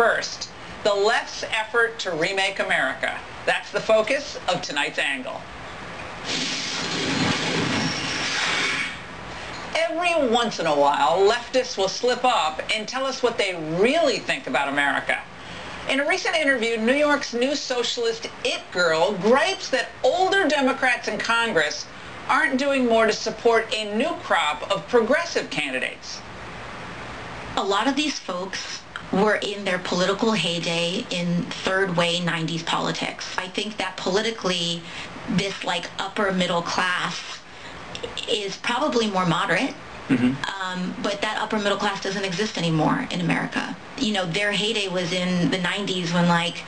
first, the left's effort to remake America. That's the focus of tonight's angle. Every once in a while, leftists will slip up and tell us what they really think about America. In a recent interview, New York's new socialist it girl gripes that older Democrats in Congress aren't doing more to support a new crop of progressive candidates. A lot of these folks were in their political heyday in third way 90s politics. I think that politically, this like upper middle class is probably more moderate. But that upper middle class doesn't exist anymore in America. You know, their heyday was in the 90s when, like,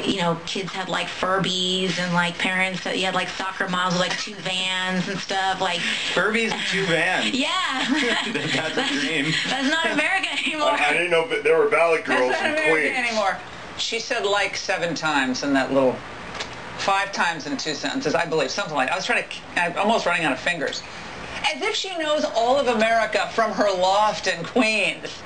you know, kids had like Furbies and like parents, you had like soccer moms with like 2 vans and stuff. Like Furbies and 2 vans. Yeah. That's a dream. That's not American anymore. I didn't know but there were Valley girls That's not in American Queens. anymore. She said like 7 times in that little, 5 times in 2 sentences, I believe, something like that. I'm almost running out of fingers. As if she knows all of America from her loft in Queens.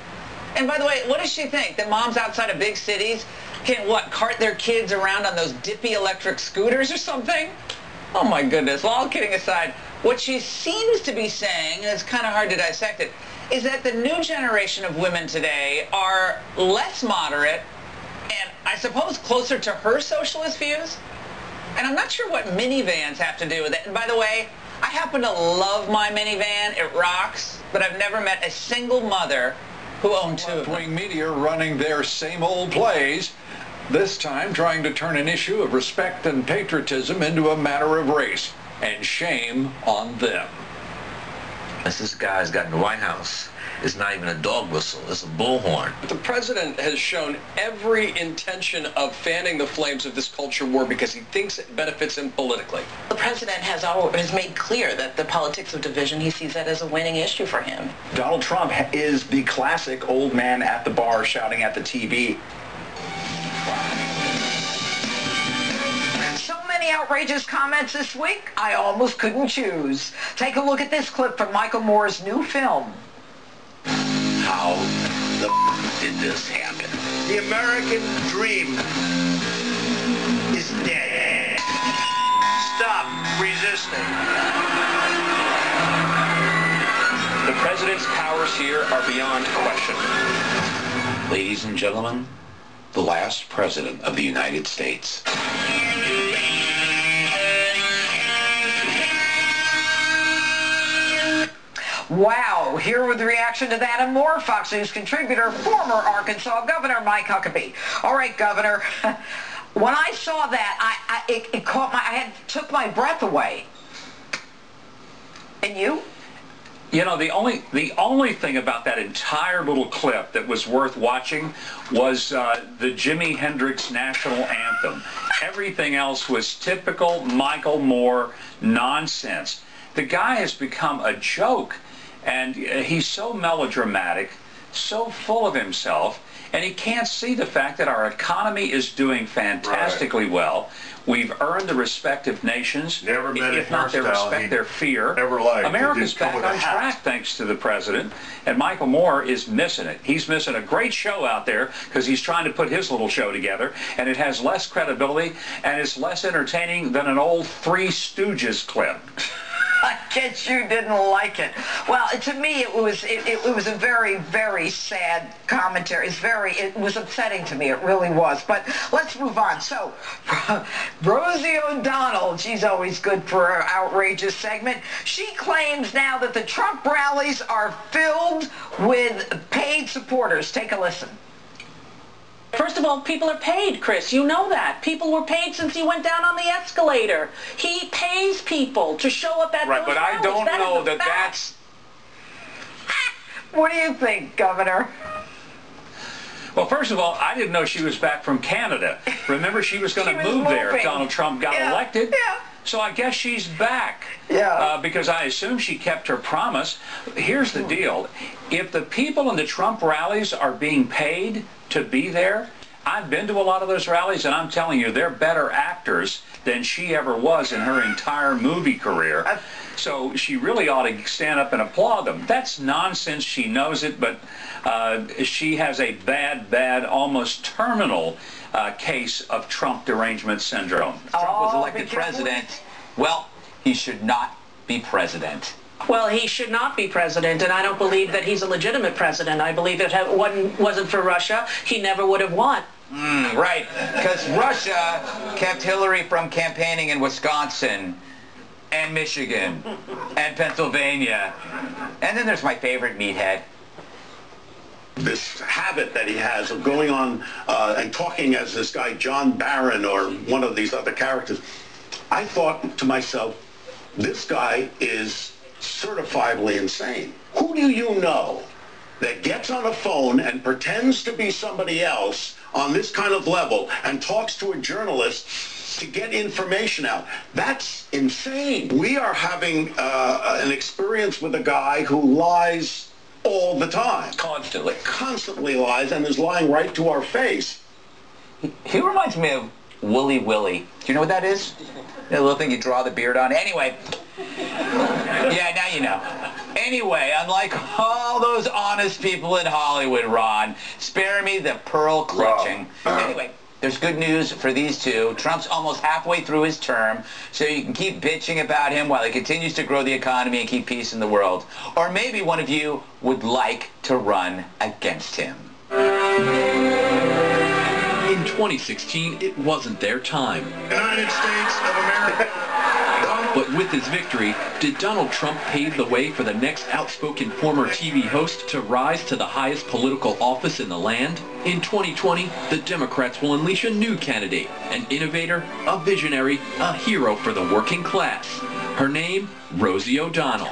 And by the way, what does she think? That moms outside of big cities can, what, cart their kids around on those dippy electric scooters or something? Oh my goodness. Well, all kidding aside, what she seems to be saying, and it's kind of hard to dissect it, is that the new generation of women today are less moderate and, I suppose, closer to her socialist views. And I'm not sure what minivans have to do with it. And by the way, I happen to love my minivan. It rocks. But I've never met a single mother who owned 2 of them. Left-wing media running their same old plays, this time trying to turn an issue of respect and patriotism into a matter of race. And shame on them. This guy's got in the White House. It's not even a dog whistle, it's a bullhorn. The president has shown every intention of fanning the flames of this culture war because he thinks it benefits him politically. The president has made clear that the politics of division, he sees that as a winning issue for him. Donald Trump is the classic old man at the bar shouting at the TV. So many outrageous comments this week, I almost couldn't choose. Take a look at this clip from Michael Moore's new film. How the did this happen? The American dream is dead. Stop resisting. The president's powers here are beyond question. Ladies and gentlemen, the last president of the United States. Wow, here with the reaction to that and more, Fox News contributor, former Arkansas Governor Mike Huckabee. All right, Governor, when I saw that, it caught took my breath away. And you? You know, the only thing about that entire little clip that was worth watching was the Jimi Hendrix national anthem. Everything else was typical Michael Moore nonsense. The guy has become a joke, and he's so melodramatic, so full of himself, and he can't see the fact that our economy is doing fantastically well. We've earned the respect of nations, if not their respect, their fear. America's back on track thanks to the president, and Michael Moore is missing it. He's missing a great show out there because he's trying to put his little show together, and it has less credibility and it's less entertaining than an old Three Stooges clip. I guess you didn't like it. Well, to me, it was a very, very sad commentary. It was upsetting to me. It really was. But let's move on. So, Rosie O'Donnell, she's always good for her outrageous segment. She claims now that the Trump rallies are filled with paid supporters. Take a listen. First of all, people are paid, Chris. You know that. People were paid since he went down on the escalator. He pays people to show up at those but rallies. I don't know that that's... What do you think, Governor? Well, first of all, I didn't know she was back from Canada. Remember, she was going to move there if Donald Trump got elected. Yeah. So I guess she's back. Yeah. Because I assume she kept her promise. Here's the deal. If the people in the Trump rallies are being paid to be there, I've been to a lot of those rallies, and I'm telling you, they're better actors than she ever was in her entire movie career. So she really ought to stand up and applaud them. That's nonsense. She knows it, but she has a bad, almost terminal case of Trump derangement syndrome. Trump was elected president. Well, he should not be president. Well, he should not be president, and I don't believe that he's a legitimate president. I believe if it wasn't for Russia, he never would have won. Right, because Russia kept Hillary from campaigning in Wisconsin and Michigan and Pennsylvania. And then there's my favorite meathead. This habit that he has of going on and talking as this guy John Barron or one of these other characters, I thought to myself, this guy is certifiably insane. Who do you know that gets on a phone and pretends to be somebody else on this kind of level and talks to a journalist to get information out? That's insane. We are having an experience with a guy who lies all the time. Constantly lies and is lying right to our face. He reminds me of Wooly Willy. Do you know what that is? That little thing you draw the beard on. Anyway. Yeah, now you know. Anyway, unlike all those honest people in Hollywood, Ron, spare me the pearl clutching. Anyway, there's good news for these two. Trump's almost halfway through his term, so you can keep bitching about him while he continues to grow the economy and keep peace in the world. Or maybe one of you would like to run against him. In 2016, it wasn't their time. United States of America. But with his victory, did Donald Trump pave the way for the next outspoken former TV host to rise to the highest political office in the land? In 2020, the Democrats will unleash a new candidate, an innovator, a visionary, a hero for the working class. Her name, Rosie O'Donnell.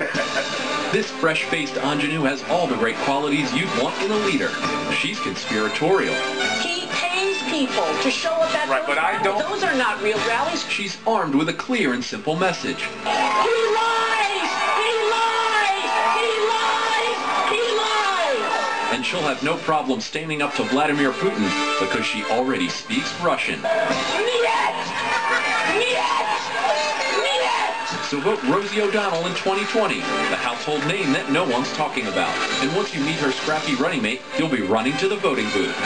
This fresh-faced ingenue has all the great qualities you'd want in a leader. She's conspiratorial. He pays people to show up at those rallies. Those are not real rallies. She's armed with a clear and simple message. He lies! He lies! He lies! He lies! And she'll have no problem standing up to Vladimir Putin because she already speaks Russian. So vote Rosie O'Donnell in 2020, the household name that no one's talking about. And once you meet her scrappy running mate, you'll be running to the voting booth.